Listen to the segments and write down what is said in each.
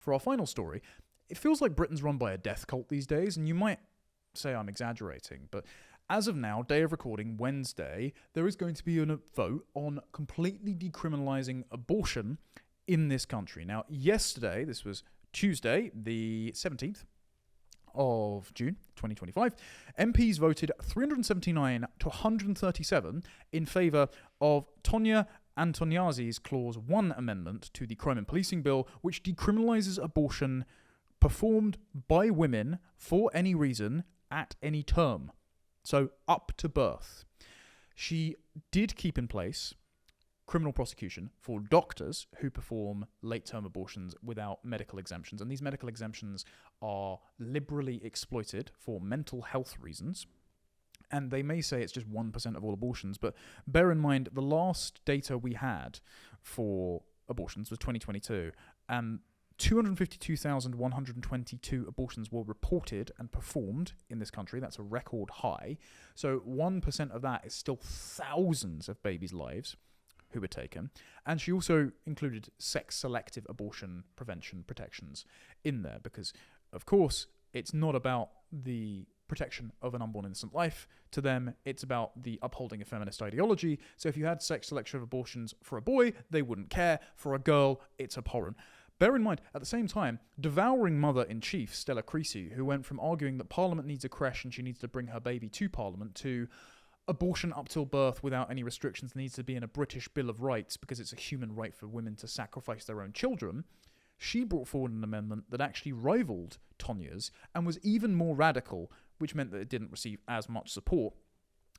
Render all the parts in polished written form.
For our final story, it feels like Britain's run by a death cult these days, and you might say I'm exaggerating, but as of now, day of recording, Wednesday, there is going to be a vote on completely decriminalising abortion in this country. Now, yesterday, this was Tuesday, the 17th of June 2025, MPs voted 379 to 137 in favour of Tonia Antoniazzi's Clause 1 amendment to the Crime and Policing Bill, which decriminalises abortion performed by women for any reason at any term. So up to birth. She did keep in place criminal prosecution for doctors who perform late-term abortions without medical exemptions. And these medical exemptions are liberally exploited for mental health reasons. And they may say it's just 1% of all abortions, but bear in mind the last data we had for abortions was 2022, and 252,122 abortions were reported and performed in this country. That's a record high. So 1% of that is still thousands of babies' lives who were taken. And she also included sex-selective abortion prevention protections in there because, of course, it's not about the protection of an unborn innocent life. To them, it's about the upholding of feminist ideology. So if you had sex-selective abortions for a boy, they wouldn't care. For a girl, it's abhorrent. Bear in mind, at the same time, devouring mother-in-chief Stella Creasy, who went from arguing that Parliament needs a creche and she needs to bring her baby to Parliament, to abortion up till birth without any restrictions needs to be in a British Bill of Rights because it's a human right for women to sacrifice their own children, she brought forward an amendment that actually rivaled Tonia's and was even more radical, which meant that it didn't receive as much support,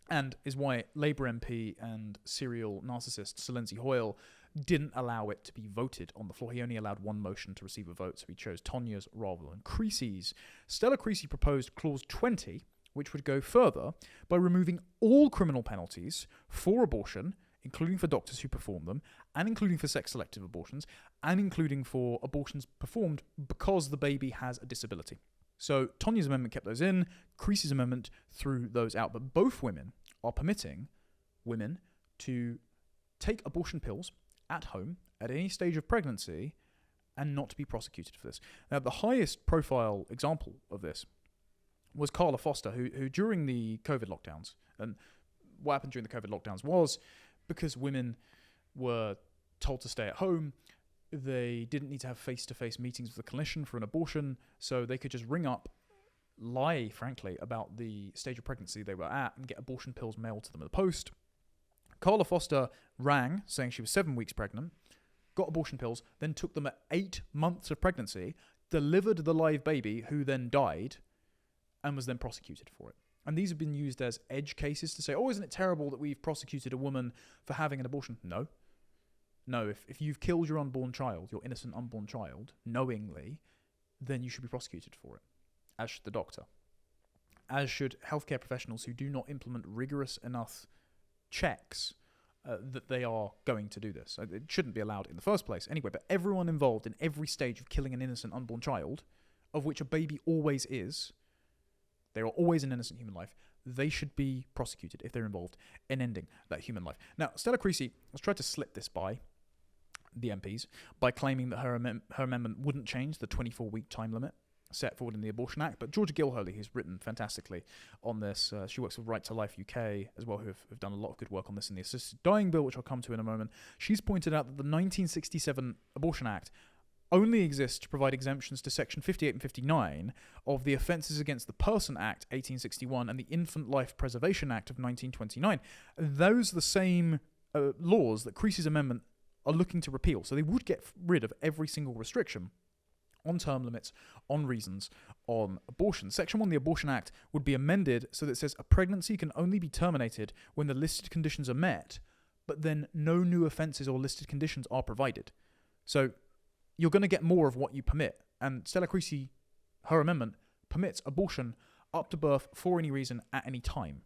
and is why Labour MP and serial narcissist Sir Lindsay Hoyle didn't allow it to be voted on the floor. He only allowed one motion to receive a vote, so he chose Tonia's rather than Creasy's. Stella Creasy proposed Clause 20, which would go further by removing all criminal penalties for abortion, including for doctors who perform them, and including for sex-selective abortions, and including for abortions performed because the baby has a disability. So Tonia's amendment kept those in, Creasy's amendment threw those out, but both women are permitting women to take abortion pills at home at any stage of pregnancy and not to be prosecuted for this. Now, the highest profile example of this was Carla Foster, who during the COVID lockdowns, and what happened during the COVID lockdowns was because women were told to stay at home, they didn't need to have face-to-face meetings with a clinician for an abortion, so they could just ring up, lie, frankly, about the stage of pregnancy they were at and get abortion pills mailed to them in the post. Carla Foster rang, saying she was 7 weeks pregnant, got abortion pills, then took them at 8 months of pregnancy, delivered the live baby, who then died, and was then prosecuted for it. And these have been used as edge cases to say, oh, isn't it terrible that we've prosecuted a woman for having an abortion? No. No, if you've killed your unborn child, your innocent unborn child, knowingly, then you should be prosecuted for it, as should the doctor. As should healthcare professionals who do not implement rigorous enough checks that they are going to do this. It shouldn't be allowed in the first place anyway, but everyone involved in every stage of killing an innocent unborn child, of which a baby always is, they are always an innocent human life, they should be prosecuted if they're involved in ending that human life. Now, Stella Creasy has tried to slip this by the MPs by claiming that her amendment wouldn't change the 24-week time limit set forward in the Abortion Act. But Georgia Gilhurley, who's written fantastically on this, she works with Right to Life UK as well, who have done a lot of good work on this in the Assisted Dying Bill, which I'll come to in a moment. She's pointed out that the 1967 Abortion Act only exists to provide exemptions to Section 58 and 59 of the Offences Against the Person Act 1861 and the Infant Life Preservation Act of 1929. Those are the same laws that Creasy's amendment are looking to repeal. So they would get rid of every single restriction on term limits, on reasons, on abortion. Section 1 of the Abortion Act would be amended so that it says a pregnancy can only be terminated when the listed conditions are met, but then no new offences or listed conditions are provided. So you're going to get more of what you permit. And Stella Creasy, her amendment, permits abortion up to birth for any reason at any time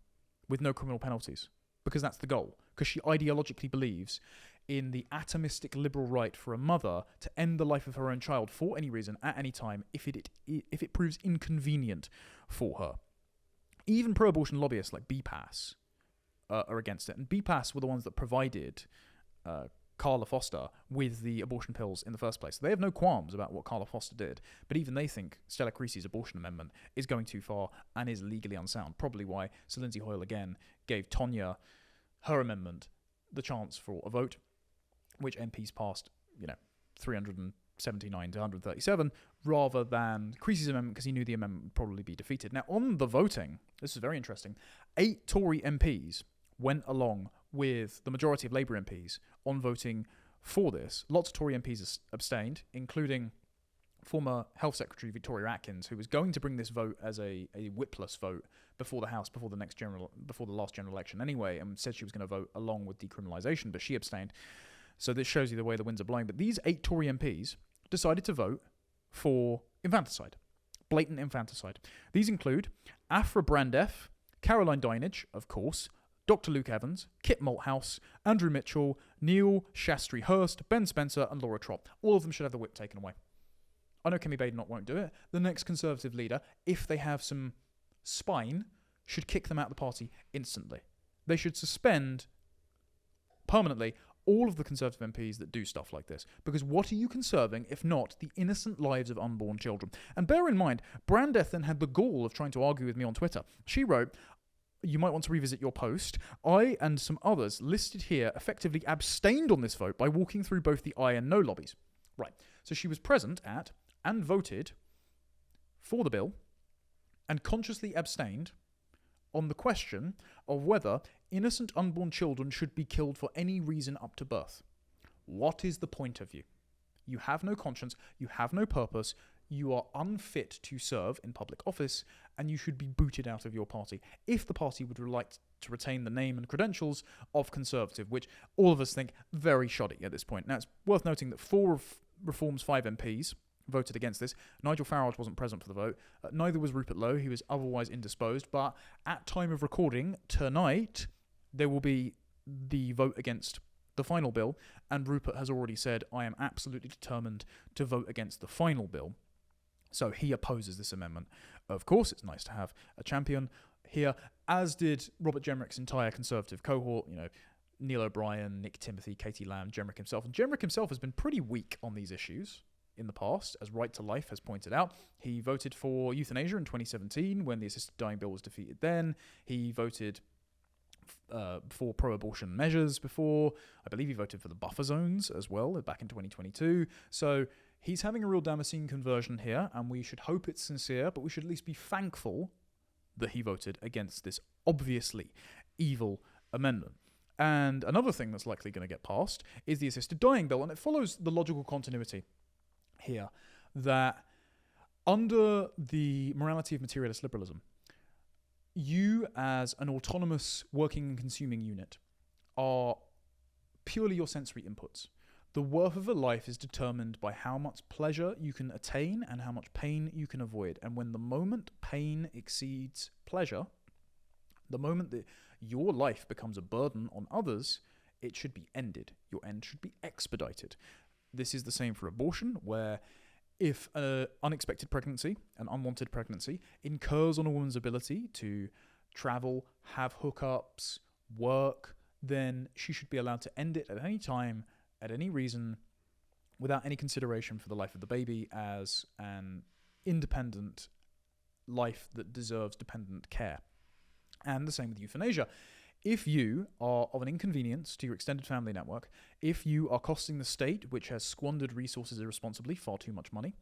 with no criminal penalties, because that's the goal. Because she ideologically believes in the atomistic liberal right for a mother to end the life of her own child for any reason at any time if it proves inconvenient for her. Even pro-abortion lobbyists like BPAS are against it. And BPAS were the ones that provided Carla Foster with the abortion pills in the first place. They have no qualms about what Carla Foster did, but even they think Stella Creasy's abortion amendment is going too far and is legally unsound. Probably why Sir Lindsay Hoyle again gave Tonya, her amendment, the chance for a vote, which MPs passed, 379 to 137, rather than Creasy's amendment, because he knew the amendment would probably be defeated. Now, on the voting, this is very interesting. 8 Tory MPs went along with the majority of Labour MPs on voting for this. Lots of Tory MPs abstained, including former Health Secretary Victoria Atkins, who was going to bring this vote as a whipless vote before the House, before the last general election anyway, and said she was going to vote along with decriminalisation, but she abstained. So this shows you the way the winds are blowing. But these 8 Tory MPs decided to vote for infanticide, blatant infanticide. These include Afra Brandef, Caroline Dinenage, of course, Dr. Luke Evans, Kit Malthouse, Andrew Mitchell, Neil Shastri Hurst, Ben Spencer, and Laura Trott. All of them should have the whip taken away. I know Kemi Badenoch won't do it. The next Conservative leader, if they have some spine, should kick them out of the party instantly. They should suspend permanently all of the Conservative MPs that do stuff like this. Because what are you conserving if not the innocent lives of unborn children? And bear in mind, Brandeth then had the gall of trying to argue with me on Twitter. She wrote, you might want to revisit your post. I and some others listed here effectively abstained on this vote by walking through both the aye and no lobbies. Right. So she was present at and voted for the bill and consciously abstained on the question of whether innocent unborn children should be killed for any reason up to birth. What is the point of you? You have no conscience, you have no purpose, you are unfit to serve in public office, and you should be booted out of your party if the party would like to retain the name and credentials of Conservative, which all of us think very shoddy at this point. Now, it's worth noting that 4 of Reform's 5 MPs voted against this. Nigel Farage wasn't present for the vote. Neither was Rupert Lowe. He was otherwise indisposed. But at time of recording, tonight, there will be the vote against the final bill, and Rupert has already said, I am absolutely determined to vote against the final bill. So he opposes this amendment. Of course, it's nice to have a champion here, as did Robert Jenrick's entire Conservative cohort, Neil O'Brien, Nick Timothy, Katie Lamb, Jenrick himself. And Jenrick himself has been pretty weak on these issues in the past, as Right to Life has pointed out. He voted for euthanasia in 2017 when the assisted dying bill was defeated then. He voted for pro-abortion measures before. I believe he voted for the buffer zones as well back in 2022. So he's having a real Damascene conversion here, and we should hope it's sincere, but we should at least be thankful that he voted against this obviously evil amendment. And another thing that's likely going to get passed is the assisted dying bill, and it follows the logical continuity here that under the morality of materialist liberalism, you as an autonomous working and consuming unit are purely your sensory inputs. The worth of a life is determined by how much pleasure you can attain and how much pain you can avoid. And when the moment pain exceeds pleasure, the moment that your life becomes a burden on others, it should be ended. Your end should be expedited. This is the same for abortion, where if an unexpected pregnancy, an unwanted pregnancy, incurs on a woman's ability to travel, have hookups, work, then she should be allowed to end it at any time, at any reason, without any consideration for the life of the baby as an independent life that deserves dependent care. And the same with euthanasia. If you are of an inconvenience to your extended family network, if you are costing the state, which has squandered resources irresponsibly, far too much money,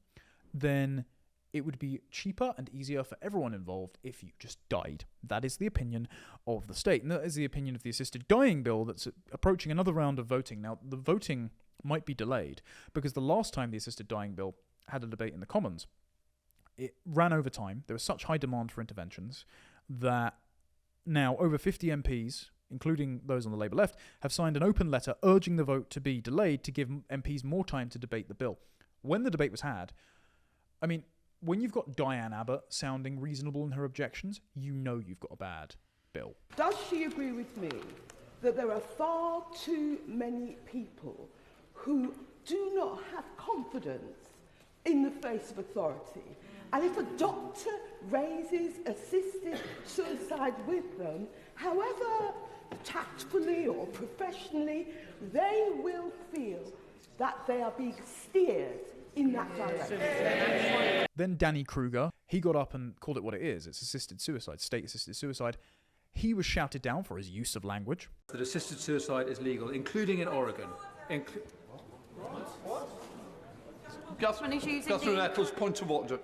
then it would be cheaper and easier for everyone involved if you just died. That is the opinion of the state. And that is the opinion of the assisted dying bill that's approaching another round of voting. Now, the voting might be delayed because the last time the assisted dying bill had a debate in the Commons, it ran over time. There was such high demand for interventions that now over 50 MPs, including those on the Labour left, have signed an open letter urging the vote to be delayed to give MPs more time to debate the bill. When the debate was had, I mean, when you've got Diane Abbott sounding reasonable in her objections, you know you've got a bad bill. Does she agree with me that there are far too many people who do not have confidence in the face of authority? And if a doctor raises assisted suicide with them, however tactfully or professionally, they will feel that they are being steered in that direction. Then Danny Kruger, he got up and called it what it is. It's assisted suicide, state-assisted suicide. He was shouted down for his use of language. That assisted suicide is legal, including in Oregon. Catherine Eccles, point of order.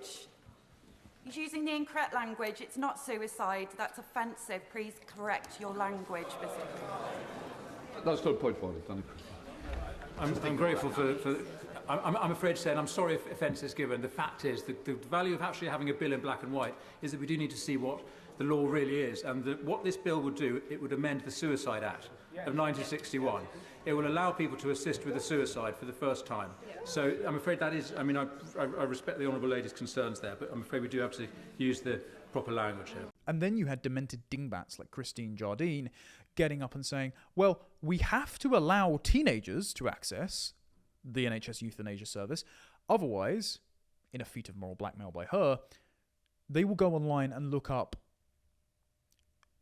He's using the incorrect language. It's not suicide. That's offensive. Please correct your language, Mr. That's not a point of order, Danny. I'm grateful for I'm afraid to say, and I'm sorry if offence is given, the fact is that the value of actually having a bill in black and white is that we do need to see what the law really is. And what this bill would do, it would amend the Suicide Act of 1961. It will allow people to assist with a suicide for the first time. So I'm afraid that is, I mean, I respect the Honourable Lady's concerns there, but I'm afraid we do have to use the proper language here. And then you had demented dingbats like Christine Jardine getting up and saying, well, we have to allow teenagers to access the NHS Euthanasia Service. Otherwise, in a feat of moral blackmail by her, they will go online and look up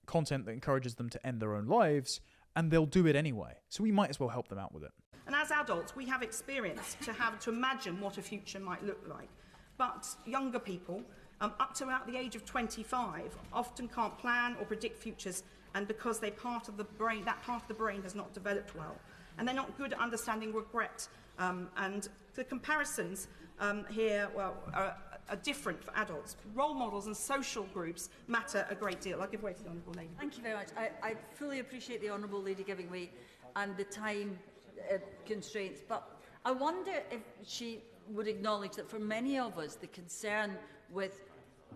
content that encourages them to end their own lives, and they'll do it anyway. So we might as well help them out with it. And as adults, we have experience to have to imagine what a future might look like. But younger people, up to about the age of 25, often can't plan or predict futures, and because that part of the brain has not developed well. And they're not good at understanding regret. And the comparisons here, are different for adults. Role models and social groups matter a great deal. I'll give way to the Honourable Lady. Thank you very much. I fully appreciate the Honourable Lady giving way and the time constraints, but I wonder if she would acknowledge that for many of us, the concern with,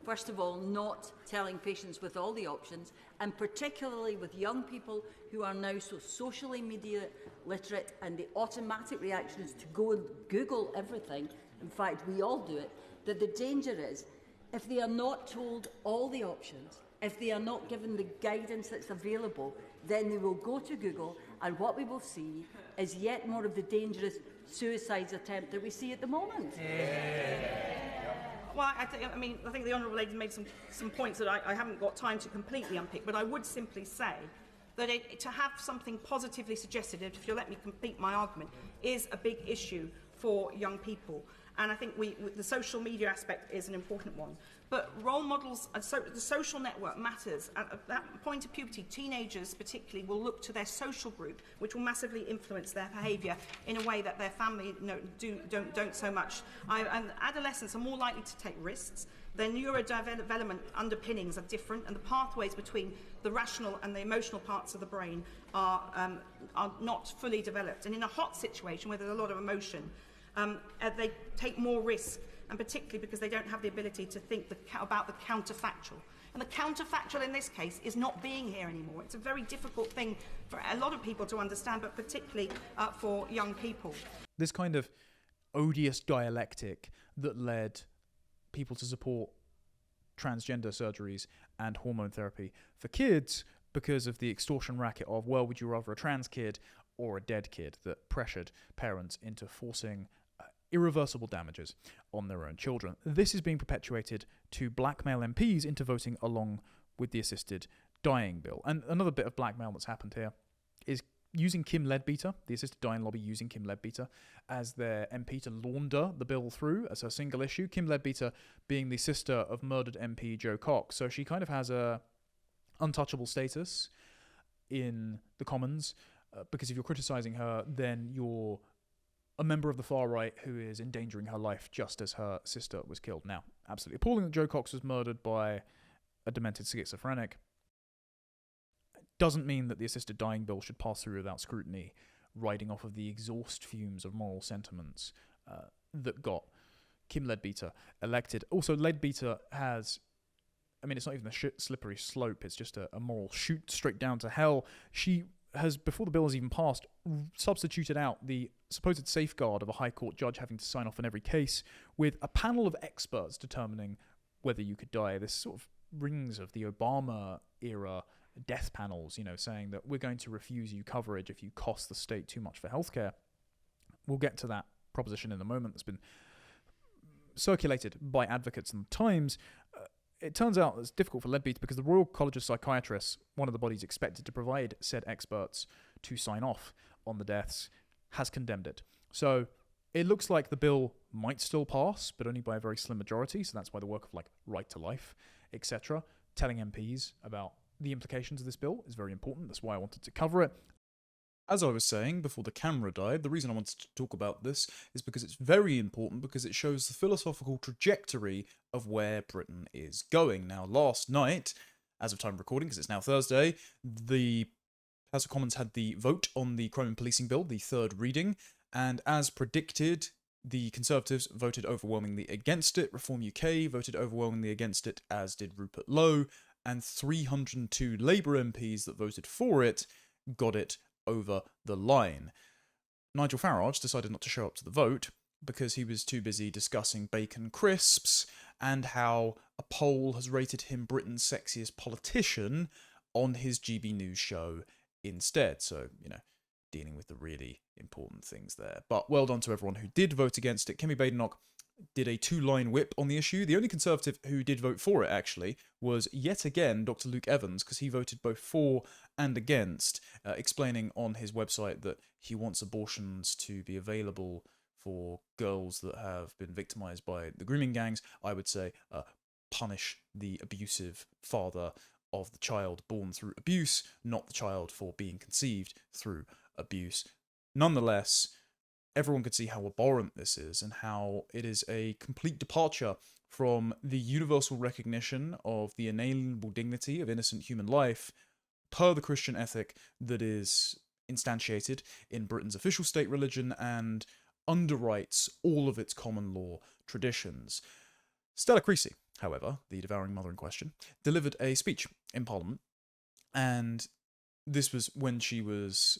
first of all, not telling patients with all the options, and particularly with young people who are now so socially media literate, and the automatic reaction is to go and Google everything. In fact, we all do it. That the danger is, if they are not told all the options, if they are not given the guidance that's available, then they will go to Google, and what we will see is yet more of the dangerous suicide attempt that we see at the moment. Well, I think the Honourable Lady made some points that I haven't got time to completely unpick, but I would simply say that to have something positively suggested, if you'll let me complete my argument, is a big issue for young people. And I think the social media aspect is an important one. But role models, the social network matters. At that point of puberty, teenagers particularly will look to their social group, which will massively influence their behaviour in a way that their family don't so much. And adolescents are more likely to take risks. Their neurodevelopment underpinnings are different, and the pathways between the rational and the emotional parts of the brain are not fully developed. And in a hot situation where there's a lot of emotion, they take more risk, and particularly because they don't have the ability to think about the counterfactual. And the counterfactual in this case is not being here anymore. It's a very difficult thing for a lot of people to understand, but particularly for young people. This kind of odious dialectic that led people to support transgender surgeries and hormone therapy for kids because of the extortion racket of, well, would you rather a trans kid or a dead kid, that pressured parents into forcing irreversible damages on their own children. This is being perpetuated to blackmail MPs into voting along with the assisted dying bill. And another bit of blackmail that's happened here is using Kim Leadbeater, the assisted dying lobby using Kim Leadbeater as their MP to launder the bill through as a single issue. Kim Leadbeater being the sister of murdered MP Joe Cox. So she kind of has a untouchable status in the Commons, because if you're criticising her, then you're a member of the far right who is endangering her life just as her sister was killed. Now, absolutely appalling that Joe Cox was murdered by a demented schizophrenic. Doesn't mean that the assisted dying bill should pass through without scrutiny, riding off of the exhaust fumes of moral sentiments that got Kim Leadbeater elected. Also, Leadbeater has, it's not even a slippery slope, it's just a moral shoot straight down to hell. She has, before the bill has even passed, substituted out the supposed safeguard of a High Court judge having to sign off on every case with a panel of experts determining whether you could die. This sort of rings of the Obama-era death panels, saying that we're going to refuse you coverage if you cost the state too much for healthcare. We'll get to that proposition in a moment that's been circulated by advocates in the Times. it turns out it's difficult for Leadbeater because the Royal College of Psychiatrists, one of the bodies expected to provide said experts to sign off on the deaths, has condemned it. So it looks like the bill might still pass, but only by a very slim majority. So that's why the work of like Right to Life, etc., telling MPs about the implications of this bill is very important. That's why I wanted to cover it. As I was saying before the camera died, the reason I wanted to talk about this is because it's very important, because it shows the philosophical trajectory of where Britain is going. Now, last night, as of time of recording, because it's now Thursday, the House of Commons had the vote on the Crime and Policing Bill, the third reading, and as predicted, the Conservatives voted overwhelmingly against it. Reform UK voted overwhelmingly against it, as did Rupert Lowe, and 302 Labour MPs that voted for it got it over the line. Nigel Farage decided not to show up to the vote because he was too busy discussing bacon crisps and how a poll has rated him Britain's sexiest politician on his GB News show instead. So, dealing with the really important things there. But well done to everyone who did vote against it. Kemi Badenoch did a 2-line whip on the issue. The only Conservative who did vote for it, actually, was yet again Dr. Luke Evans, because he voted both for and against, explaining on his website that he wants abortions to be available for girls that have been victimised by the grooming gangs. I would say punish the abusive father of the child born through abuse, not the child for being conceived through abuse. Nonetheless, everyone could see how abhorrent this is and how it is a complete departure from the universal recognition of the inalienable dignity of innocent human life per the Christian ethic that is instantiated in Britain's official state religion and underwrites all of its common law traditions. Stella Creasy, however, the devouring mother in question, delivered a speech in Parliament, and this was when she was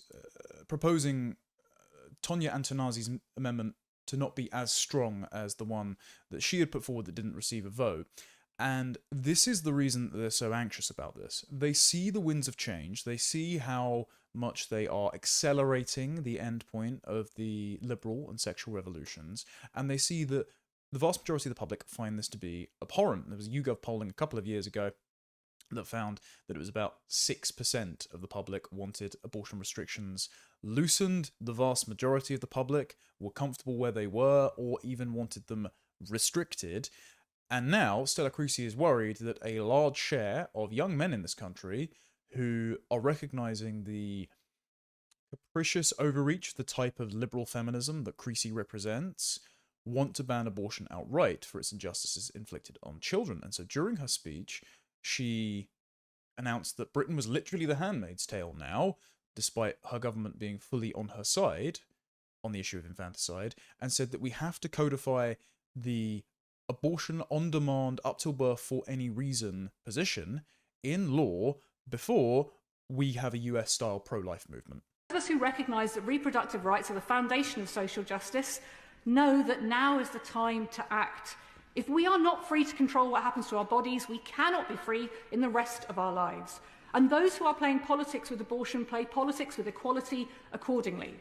proposing Tonya Antonazzi's amendment to not be as strong as the one that she had put forward that didn't receive a vote. And this is the reason that they're so anxious about this. They see the winds of change. They see how much they are accelerating the end point of the liberal and sexual revolutions. And they see that the vast majority of the public find this to be abhorrent. There was a YouGov polling a couple of years ago that found that it was about 6% of the public wanted abortion restrictions loosened. The vast majority of the public were comfortable where they were or even wanted them restricted. And now Stella Creasy is worried that a large share of young men in this country who are recognising the capricious overreach of the type of liberal feminism that Creasy represents want to ban abortion outright for its injustices inflicted on children. And so during her speech, she announced that Britain was literally the Handmaid's Tale now, despite her government being fully on her side on the issue of infanticide, and said that we have to codify the abortion on demand up till birth for any reason position in law before we have a US-style pro-life movement. Those of us who recognise that reproductive rights are the foundation of social justice know that now is the time to act. If we are not free to control what happens to our bodies, we cannot be free in the rest of our lives. And those who are playing politics with abortion play politics with equality accordingly.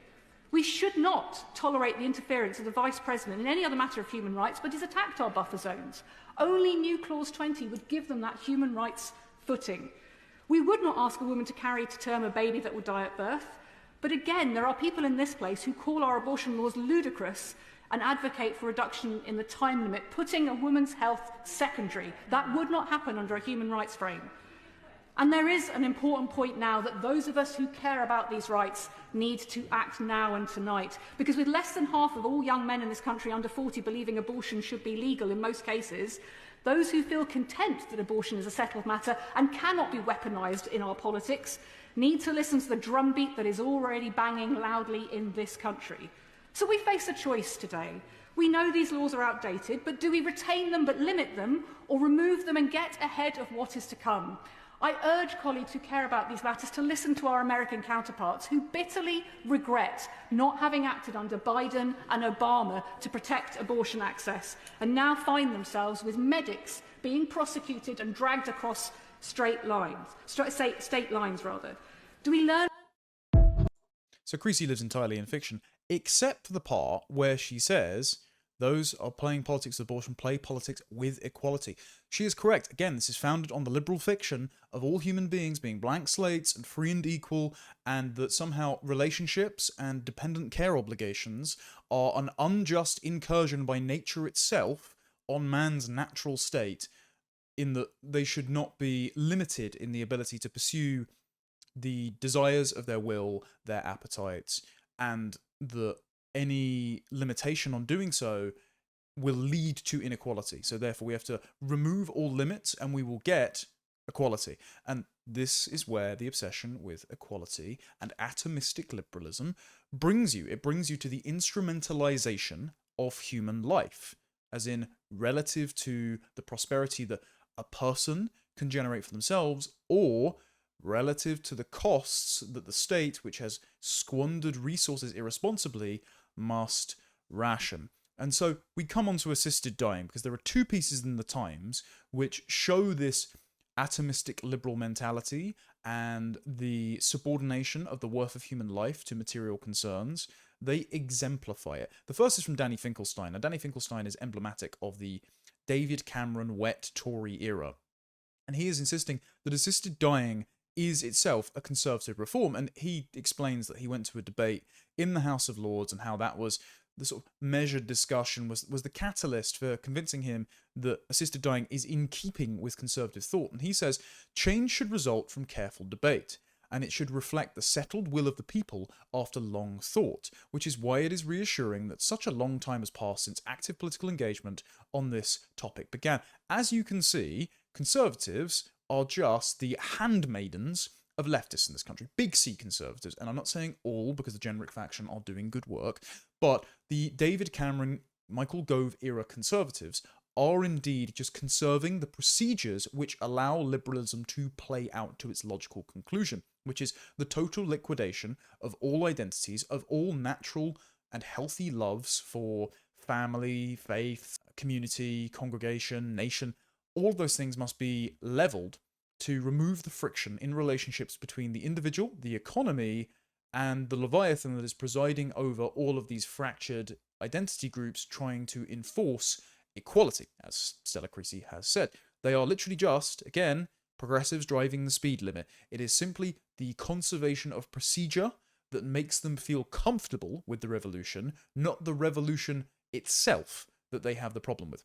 We should not tolerate the interference of the Vice President in any other matter of human rights, but he's attacked our buffer zones. Only new Clause 20 would give them that human rights footing. We would not ask a woman to carry to term a baby that will die at birth. But again, there are people in this place who call our abortion laws ludicrous and advocate for reduction in the time limit, putting a woman's health secondary. That would not happen under a human rights frame. And there is an important point now that those of us who care about these rights need to act now and tonight. Because with less than half of all young men in this country under 40 believing abortion should be legal in most cases, those who feel content that abortion is a settled matter and cannot be weaponised in our politics need to listen to the drumbeat that is already banging loudly in this country. So we face a choice today. We know these laws are outdated, but do we retain them but limit them, or remove them and get ahead of what is to come? I urge colleagues who care about these matters to listen to our American counterparts who bitterly regret not having acted under Biden and Obama to protect abortion access, and now find themselves with medics being prosecuted and dragged across state lines. Do we learn? So Creasy lives entirely in fiction, except for the part where she says those are playing politics with abortion play politics with equality. She is correct. Again, this is founded on the liberal fiction of all human beings being blank slates and free and equal, and that somehow relationships and dependent care obligations are an unjust incursion by nature itself on man's natural state, in that they should not be limited in the ability to pursue the desires of their will, their appetites, and that any limitation on doing so will lead to inequality. So therefore we have to remove all limits and we will get equality. And this is where the obsession with equality and atomistic liberalism brings you. It brings you to the instrumentalization of human life, as in relative to the prosperity that a person can generate for themselves, or relative to the costs that the state, which has squandered resources irresponsibly, must ration. And so we come on to assisted dying, because there are two pieces in the Times which show this atomistic liberal mentality and the subordination of the worth of human life to material concerns. They exemplify it. The first is from Danny Finkelstein. Now, Danny Finkelstein is emblematic of the David Cameron wet Tory era. And he is insisting that assisted dying is itself a conservative reform. And he explains that he went to a debate in the House of Lords and how that was the sort of measured discussion was the catalyst for convincing him that assisted dying is in keeping with conservative thought. And he says, change should result from careful debate, and it should reflect the settled will of the people after long thought, which is why it is reassuring that such a long time has passed since active political engagement on this topic began. As you can see, conservatives are just the handmaidens of leftists in this country. Big C conservatives, and I'm not saying all, because the generic faction are doing good work, but the David Cameron, Michael Gove era conservatives are indeed just conserving the procedures which allow liberalism to play out to its logical conclusion, which is the total liquidation of all identities, of all natural and healthy loves for family, faith, community, congregation, nation. All of those things must be leveled to remove the friction in relationships between the individual, the economy, and the Leviathan that is presiding over all of these fractured identity groups trying to enforce equality, as Stella Creasy has said. They are literally just, again, progressives driving the speed limit. It is simply the conservation of procedure that makes them feel comfortable with the revolution, not the revolution itself that they have the problem with.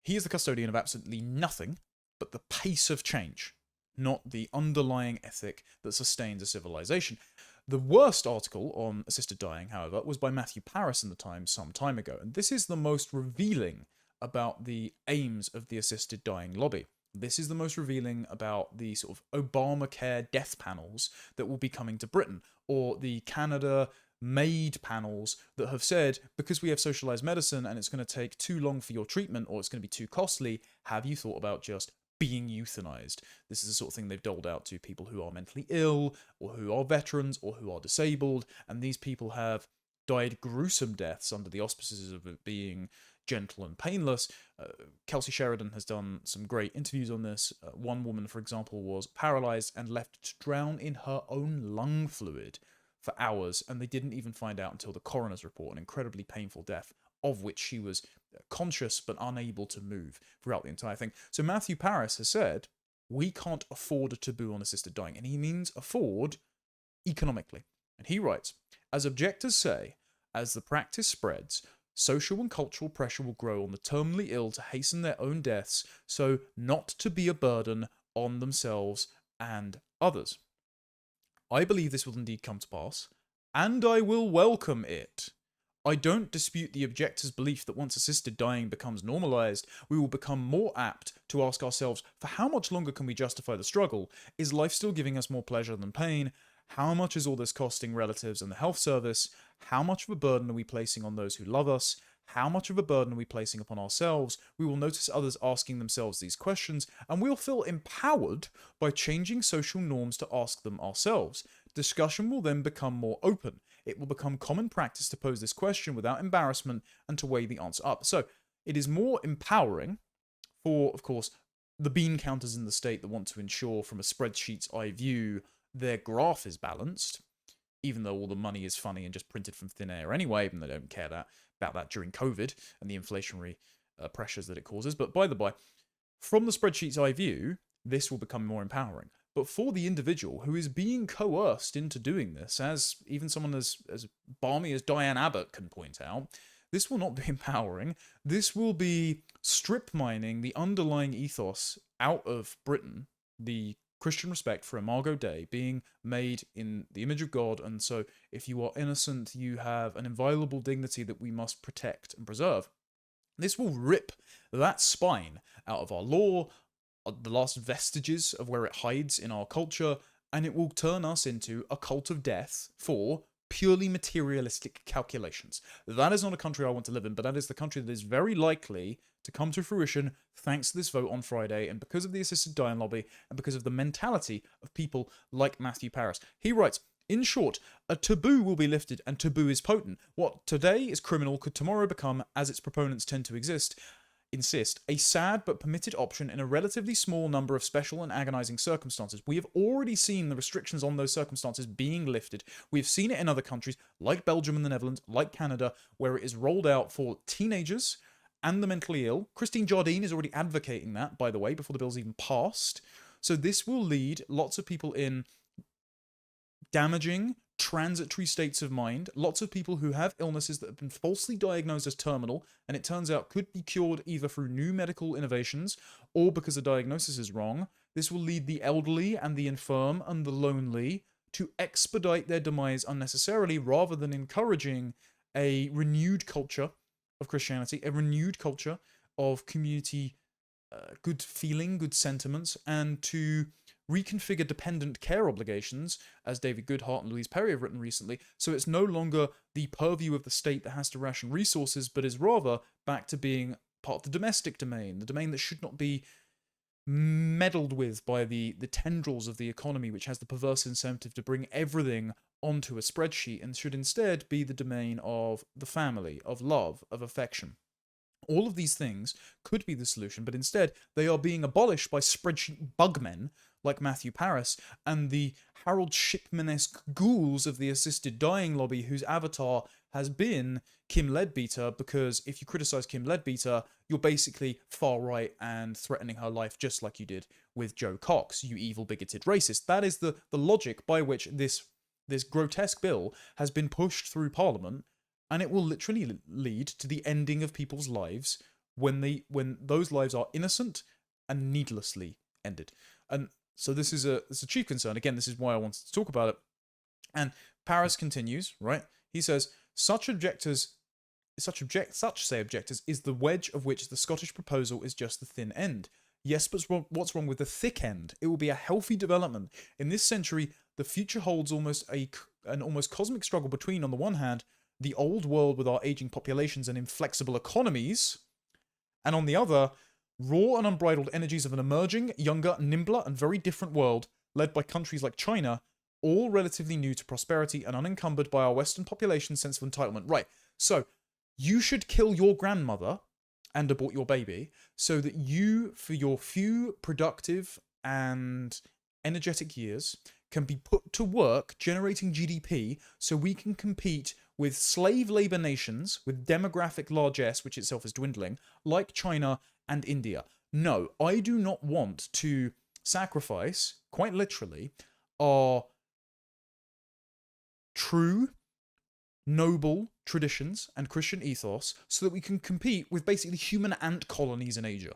He is the custodian of absolutely nothing but the pace of change, not the underlying ethic that sustains a civilization. The worst article on assisted dying, however, was by Matthew Paris in the Times some time ago, and this is the most revealing about the aims of the assisted dying lobby. This is the most revealing about the sort of Obamacare death panels that will be coming to Britain, or the Canada made panels that have said, because we have socialized medicine and it's going to take too long for your treatment, or it's going to be too costly, have you thought about just being euthanized? This is the sort of thing they've doled out to people who are mentally ill, or who are veterans, or who are disabled, and these people have died gruesome deaths under the auspices of it being gentle and painless. Kelsey Sheridan has done some great interviews on this. One woman, for example, was paralyzed and left to drown in her own lung fluid for hours, and they didn't even find out until the coroner's report, an incredibly painful death, of which she was conscious but unable to move throughout the entire thing. So Matthew Paris has said, we can't afford a taboo on assisted dying, and he means afford economically. And he writes, as objectors say, as the practice spreads, social and cultural pressure will grow on the terminally ill to hasten their own deaths, so not to be a burden on themselves and others. I believe this will indeed come to pass, and I will welcome it. I don't dispute the objector's belief that once assisted dying becomes normalised, we will become more apt to ask ourselves, for how much longer can we justify the struggle? Is life still giving us more pleasure than pain? How much is all this costing relatives and the health service? How much of a burden are we placing on those who love us? How much of a burden are we placing upon ourselves? We will notice others asking themselves these questions, and we'll feel empowered by changing social norms to ask them ourselves. Discussion will then become more open. It will become common practice to pose this question without embarrassment and to weigh the answer up. So it is more empowering for, of course, the bean counters in the state that want to ensure from a spreadsheet's eye view their graph is balanced, even though all the money is funny and just printed from thin air anyway, and they don't care that. about that during COVID and the inflationary pressures that it causes. But by the by, from the spreadsheet's eye view, this will become more empowering. But for the individual who is being coerced into doing this, as even someone as balmy as Diane Abbott can point out, this will not be empowering. This will be strip mining the underlying ethos out of Britain, the Christian respect for Imago Dei, being made in the image of God, and so if you are innocent, you have an inviolable dignity that we must protect and preserve. This will rip that spine out of our law, the last vestiges of where it hides in our culture, and it will turn us into a cult of death for purely materialistic calculations. That is not a country I want to live in, but that is the country that is very likely to come to fruition thanks to this vote on Friday, and because of the assisted dying lobby, and because of the mentality of people like Matthew Paris. He writes, in short, a taboo will be lifted, and taboo is potent. What today is criminal could tomorrow become, as its proponents tend to insist, a sad but permitted option in a relatively small number of special and agonizing circumstances. We have already seen the restrictions on those circumstances being lifted. We have seen it in other countries, like Belgium and the Netherlands, like Canada, where it is rolled out for teenagers and the mentally ill. Christine Jardine is already advocating that, by the way, before the bill's even passed. So this will lead lots of people in damaging, transitory states of mind, lots of people who have illnesses that have been falsely diagnosed as terminal, and it turns out could be cured either through new medical innovations or because the diagnosis is wrong. This will lead the elderly and the infirm and the lonely to expedite their demise unnecessarily, rather than encouraging a renewed culture of Christianity, a renewed culture of community good feeling, good sentiments, and to reconfigure dependent care obligations, as David Goodhart and Louise Perry have written recently, so it's no longer the purview of the state that has to ration resources, but is rather back to being part of the domestic domain, the domain that should not be meddled with by the tendrils of the economy, which has the perverse incentive to bring everything onto a spreadsheet, and should instead be the domain of the family, of love, of affection. All of these things could be the solution, but instead they are being abolished by spreadsheet bugmen like Matthew Paris and the Harold Shipman-esque ghouls of the assisted dying lobby, whose avatar has been Kim Leadbeater, because if you criticize Kim Leadbeater, you're basically far right and threatening her life, just like you did with Joe Cox, you evil, bigoted racist. That is the logic by which this grotesque bill has been pushed through Parliament, and it will literally lead to the ending of people's lives when those lives are innocent and needlessly ended. And so this is a chief concern. Again, this is why I wanted to talk about it. And Paris continues, right? He says, such objectors is the wedge of which the Scottish proposal is just the thin end. Yes, but what's wrong with the thick end? It will be a healthy development. In this century, the future holds an almost cosmic struggle between, on the one hand, the old world with our aging populations and inflexible economies, and on the other, raw and unbridled energies of an emerging, younger, nimbler, and very different world, led by countries like China, all relatively new to prosperity and unencumbered by our Western population's sense of entitlement. Right, so you should kill your grandmother and abort your baby so that you, for your few productive and energetic years, can be put to work generating GDP so we can compete with slave labor nations with demographic largesse, which itself is dwindling, like China and India. No, I do not want to sacrifice, quite literally, our true, noble traditions and Christian ethos so that we can compete with basically human ant colonies in Asia.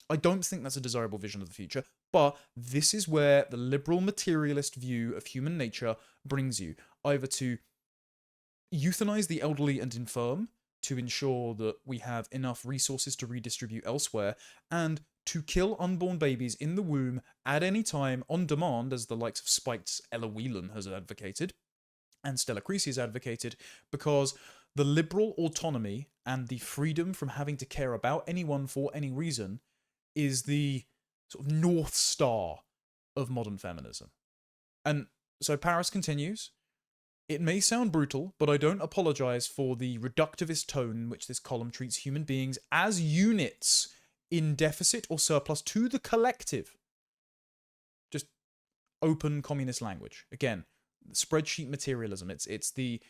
I don't think that's a desirable vision of the future, but this is where the liberal materialist view of human nature brings you, either to euthanize the elderly and infirm to ensure that we have enough resources to redistribute elsewhere, and to kill unborn babies in the womb at any time on demand, as the likes of Spike's Ella Whelan has advocated, and Stella Creasy has advocated, because the liberal autonomy and the freedom from having to care about anyone for any reason is the sort of North Star of modern feminism. And so Paris continues, it may sound brutal, but I don't apologize for the reductivist tone in which this column treats human beings as units in deficit or surplus to the collective. Just open communist language. Again, spreadsheet materialism. It's the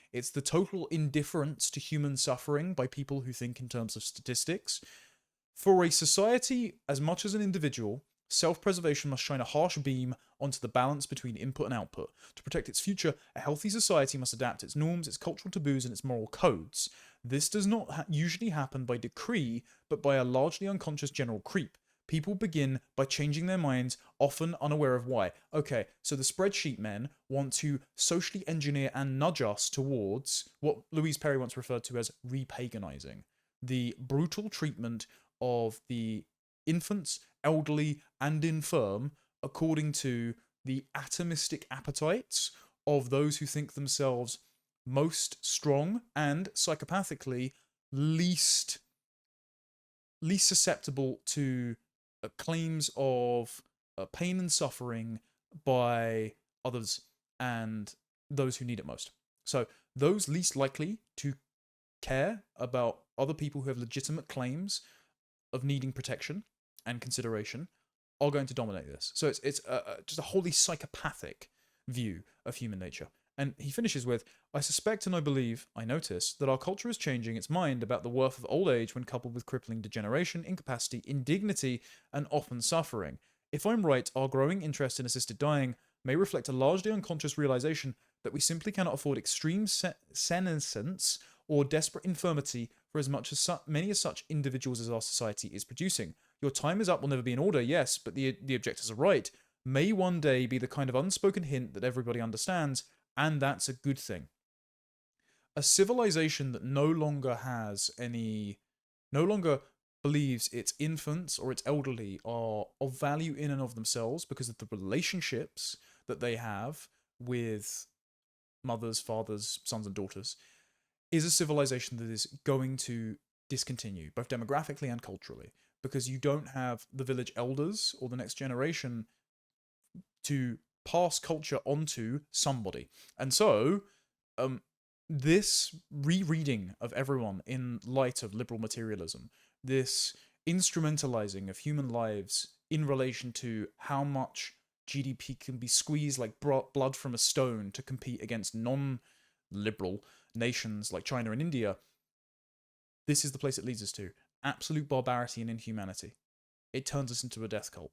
total indifference to human suffering by people who think in terms of statistics. For a society, as much as an individual, self-preservation must shine a harsh beam onto the balance between input and output. To protect its future, a healthy society must adapt its norms, its cultural taboos, and its moral codes. This does not usually happen by decree, but by a largely unconscious general creep. People begin by changing their minds, often unaware of why. Okay, so the spreadsheet men want to socially engineer and nudge us towards what Louise Perry once referred to as repaganizing. The brutal treatment of the infants, elderly, and infirm according to the atomistic appetites of those who think themselves most strong and psychopathically least susceptible to claims of pain and suffering by others and those who need it most. So those least likely to care about other people who have legitimate claims of needing protection and consideration are going to dominate this. So it's just a wholly psychopathic view of human nature. And he finishes with, I suspect and I believe, I notice, that our culture is changing its mind about the worth of old age when coupled with crippling degeneration, incapacity, indignity, and often suffering. If I'm right, our growing interest in assisted dying may reflect a largely unconscious realization that we simply cannot afford extreme senescence or desperate infirmity for as much as many as such individuals as our society is producing. Your time is up will never be in order, yes, but the objectors are right. May one day be the kind of unspoken hint that everybody understands, and that's a good thing. A civilization that no longer believes its infants or its elderly are of value in and of themselves because of the relationships that they have with mothers, fathers, sons, and daughters, is a civilization that is going to discontinue, both demographically and culturally, because you don't have the village elders or the next generation to pass culture onto somebody. And so, this rereading of everyone in light of liberal materialism, this instrumentalizing of human lives in relation to how much GDP can be squeezed like blood from a stone to compete against non-liberal nations like China and India, this is the place it leads us to. Absolute barbarity and inhumanity. It turns us into a death cult.